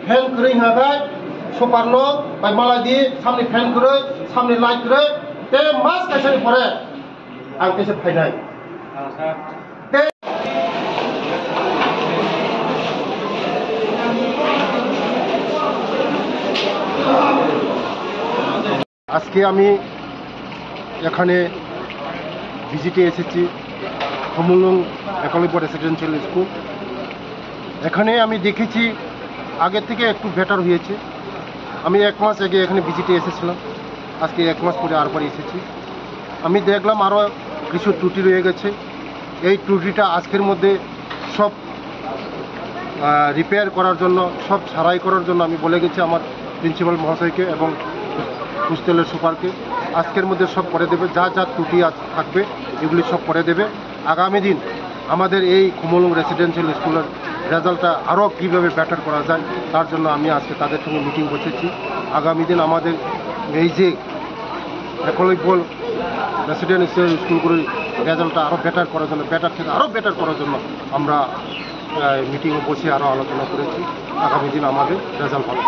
Fan করে হাবাय super no by মালাদি সামনে fan করে সামনে লাইট করে তে মাস কাছে পরে आं कैसे फायनाय আজকে আমি এখানে ভিজিটে এসেছি খমুলুং একলব্য রেসিডেন্সিয়াল স্কুল। এখানে আমি দেখেছি আগে থেকে একটু বেটার হয়েছে। আমি 1 মাস আগে এখানে ভিজিটে এসেছিলাম, আজকে 1 মাস পরে আরবার এসেছি। আমি দেখলাম আরও কিছু ত্রুটি রয়ে গেছে। এই ত্রুটিটা আজকের মধ্যে সব রিপেয়ার করার জন্য, সব সারাই করার জন্য আমি বলে গেছি আমার প্রিন্সিপাল মহাশয়কে এবং হোস্টেলের সুপারকে। আজকের মধ্যে সব করে দেবে, যা যা ত্রুটি থাকবে এগুলি সব করে দেবে। আগামী দিন আমাদের এই খমুলুং রেসিডেন্সিয়াল স্কুলের রেজাল্টটা আরও কীভাবে বেটার করা যায় তার জন্য আমি আজকে তাদের সঙ্গে মিটিং বসেছি। আগামী দিন আমাদের এই যে একলব্য রেসিডেন্সিয়াল স্কুলগুলির রেজাল্টটা আরও বেটার করার জন্য, বেটার থেকে আরও বেটার করার জন্য আমরা মিটিংয়ে বসে আরও আলোচনা করেছি। আগামী দিন আমাদের রেজাল্ট ভালো।